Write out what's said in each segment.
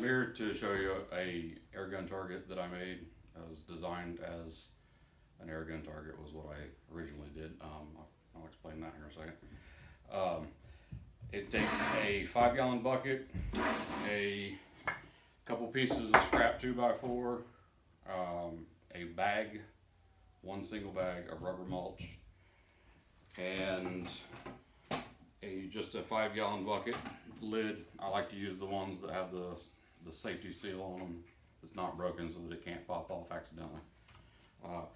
I'm here to show you a airgun target that I made. It was designed as an airgun target was what I originally did. I'll explain that here in a second. It takes a 5-gallon bucket, a couple pieces of scrap 2x4, a bag, one single bag of rubber mulch, and just a 5-gallon bucket lid. I like to use the ones that have the safety seal on them. It's not broken so that it can't pop off accidentally. You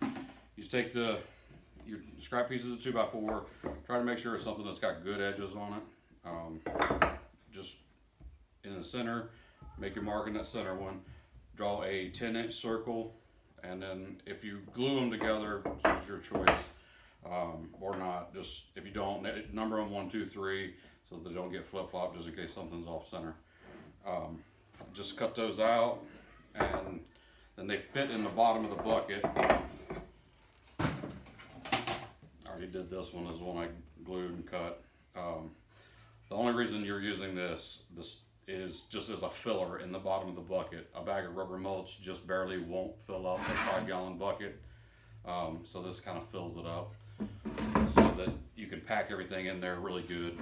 just take your scrap pieces of 2x4, try to make sure it's something that's got good edges on it. Just in the center, make your mark in that center one, draw a 10-inch circle, and then if you glue them together, it's your choice, or not. Just if you don't, number them 1, 2, 3 so that they don't get flip-flopped just in case something's off center. Just cut those out, and then they fit in the bottom of the bucket. I already did this one, is the one I glued and cut. The only reason you're using this is just as a filler in the bottom of the bucket. A bag of rubber mulch just barely won't fill up a 5-gallon bucket, so this kind of fills it up so that you can pack everything in there really good.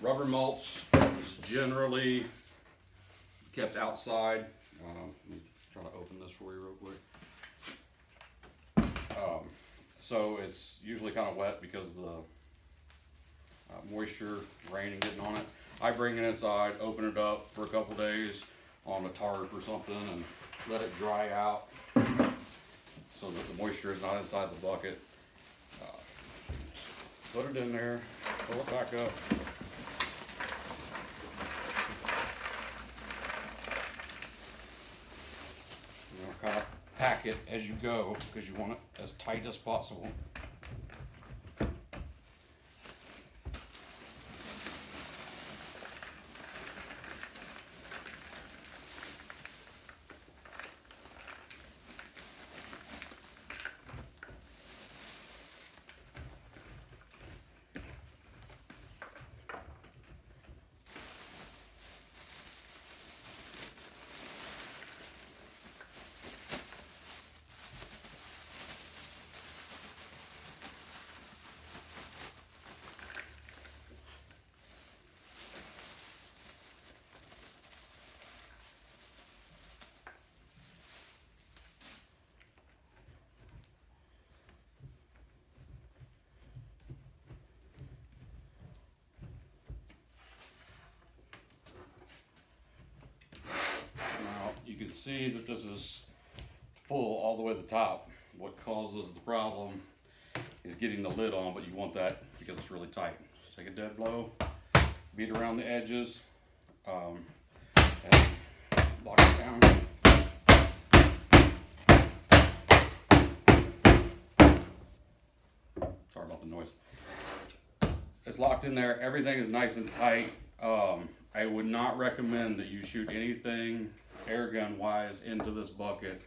Rubber mulch is generally kept outside. Let me try to open this for you real quick. So it's usually kind of wet because of the moisture, rain, and getting on it. I bring it inside, open it up for a couple days on a tarp or something, and let it dry out so that the moisture is not inside the bucket. Put it in there, pull it back up. Kind of pack it as you go because you want it as tight as possible. You can see that this is full all the way to the top. What causes the problem is getting the lid on, but you want that because it's really tight. Just take a dead blow, beat around the edges, and lock it down. Sorry about the noise. It's locked in there. Everything is nice and tight. I would not recommend that you shoot anything airgun wise into this bucket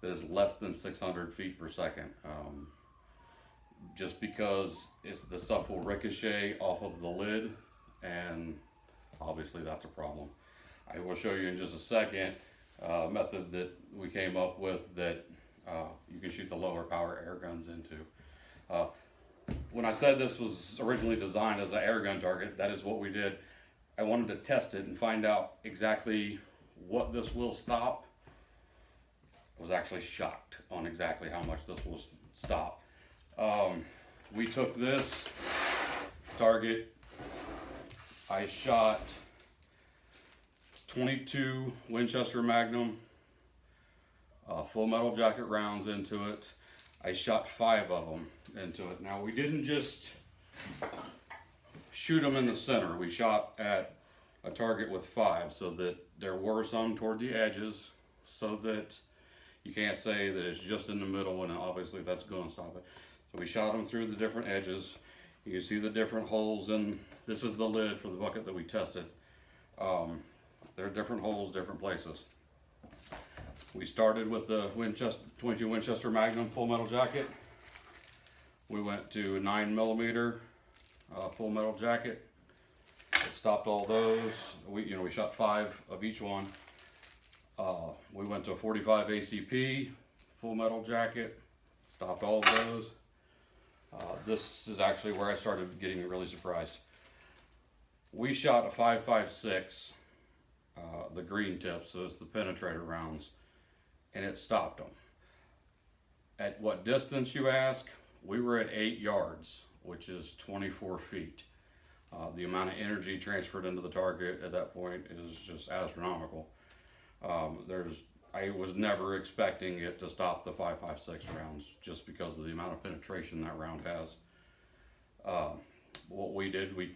that is less than 600 feet per second, just because the stuff will ricochet off of the lid, and obviously that's a problem. I will show you in just a second a method that we came up with that you can shoot the lower power air guns into. When I said this was originally designed as an airgun target, that is what we did. I wanted to test it and find out exactly what this will stop. I was actually shocked on exactly how much this will stop. We took this target, I shot 22 Winchester Magnum full metal jacket rounds into it. I shot 5 of them into it. Now we didn't just shoot them in the center. We shot at a target with 5 so that there were some toward the edges so that you can't say that it's just in the middle, and obviously that's going to stop it. So we shot them through the different edges. You can see the different holes, and this is the lid for the bucket that we tested. There are different holes, different places. We started with the 22 Winchester Magnum full metal jacket. We went to 9mm full metal jacket. It's stopped all those. We shot 5 of each one. We went to a 45 ACP, full metal jacket, stopped all of those. This is actually where I started getting really surprised. We shot a 5.56, the green tip, so it's the penetrator rounds, and it stopped them. At what distance, you ask? We were at 8 yards, which is 24 feet. The amount of energy transferred into the target at that point is just astronomical. I was never expecting it to stop the 5.56 rounds just because of the amount of penetration that round has. What we did, we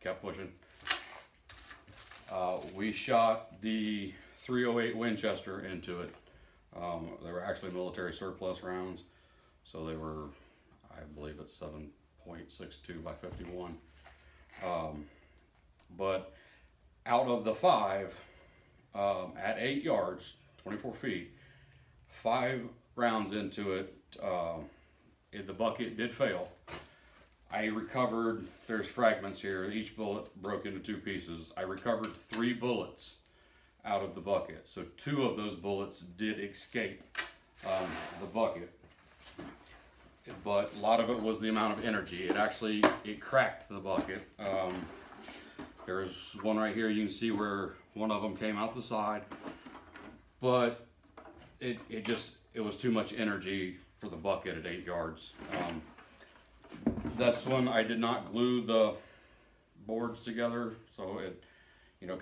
kept pushing. We shot the 308 Winchester into it. They were actually military surplus rounds, so they were, I believe it's 7.62 by 51. But out of the 5, at 8 yards, 24 feet, 5 rounds into it, the bucket did fail. I recovered, there's fragments here, each bullet broke into 2 pieces. I recovered 3 bullets out of the bucket. So 2 of those bullets did escape the bucket. But a lot of it was the amount of energy. It cracked the bucket. There's one right here, you can see where one of them came out the side. But it was too much energy for the bucket at 8 yards. This one, I did not glue the boards together, so it,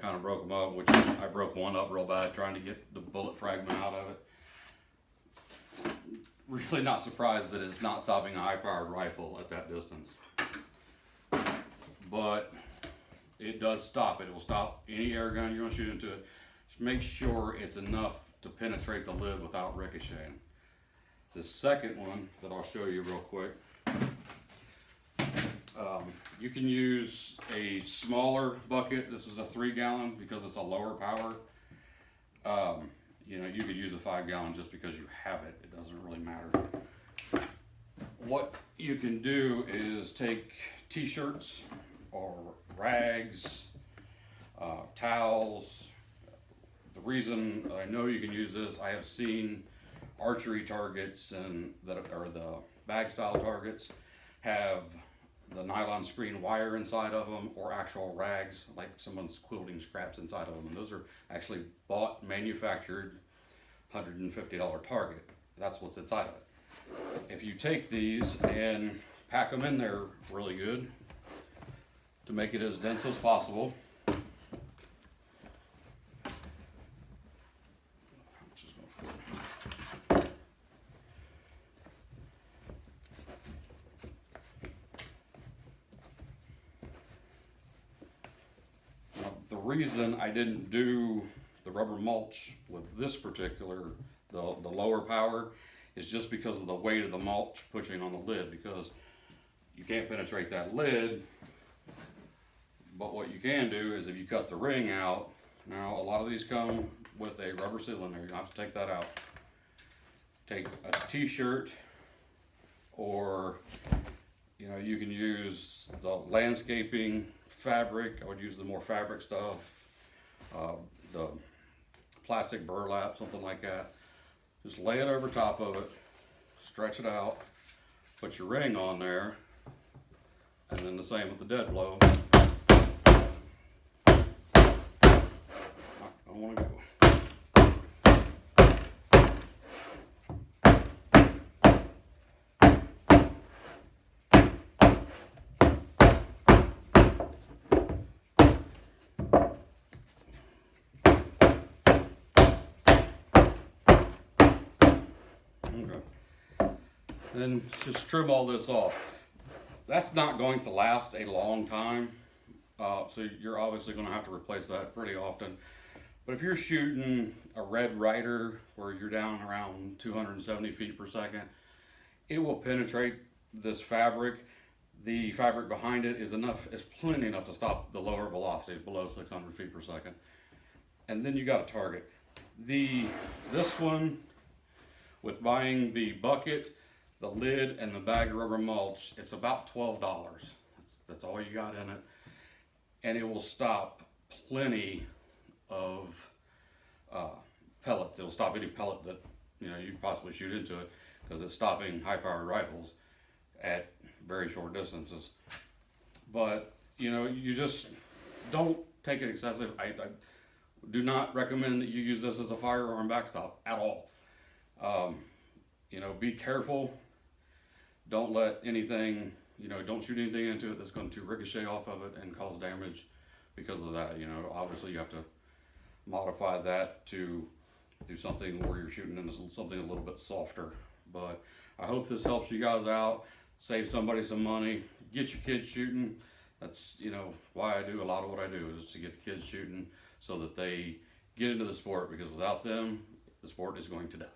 kind of broke them up, which I broke one up real bad trying to get the bullet fragment out of it. Really not surprised that it's not stopping a high-powered rifle at that distance. But it does stop it. It will stop any air gun you're going to shoot into it. Just make sure it's enough to penetrate the lid without ricocheting. The second one that I'll show you real quick, you can use a smaller bucket. This is a 3-gallon because it's a lower power. You could use a 5-gallon just because you have it. It doesn't really matter. What you can do is take t-shirts or rags, towels. The reason I know you can use this, I have seen archery targets that are the bag style targets have the nylon screen wire inside of them, or actual rags, like someone's quilting scraps inside of them. And those are actually bought, manufactured, $150 target. That's what's inside of it. If you take these and pack them in there really good to make it as dense as possible, the reason I didn't do the rubber mulch with this particular, the lower power, is just because of the weight of the mulch pushing on the lid, because you can't penetrate that lid. But what you can do is if you cut the ring out, now a lot of these come with a rubber seal in there, you don't have to take that out. Take a t-shirt, or you can use the landscaping fabric. I would use the more fabric stuff, the plastic burlap, something like that. Just lay it over top of it, stretch it out, put your ring on there, and then the same with the dead blow. I don't want to go. Then just trim all this off. That's not going to last a long time, so you're obviously going to have to replace that pretty often. But if you're shooting a Red Ryder where you're down around 270 feet per second, it will penetrate this fabric. The fabric behind it is plenty enough to stop the lower velocities below 600 feet per second. And then you got a target. This one, with buying the bucket, the lid, and the bag of rubber mulch, it's about $12. That's all you got in it. and it will stop plenty of pellets. It'll stop any pellet that you could possibly shoot into it, because it's stopping high-powered rifles at very short distances. But you just don't take it excessive. I do not recommend that you use this as a firearm backstop at all. Be careful. Don't let anything, don't shoot anything into it that's going to ricochet off of it and cause damage because of that. Obviously you have to modify that to do something where you're shooting into something a little bit softer. But I hope this helps you guys out, save somebody some money, get your kids shooting. That's why I do a lot of what I do, is to get the kids shooting so that they get into the sport, because without them the sport is going to die.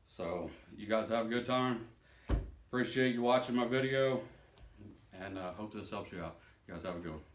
So you guys have a good time. Appreciate you watching my video, and hope this helps you out. You guys have a good one.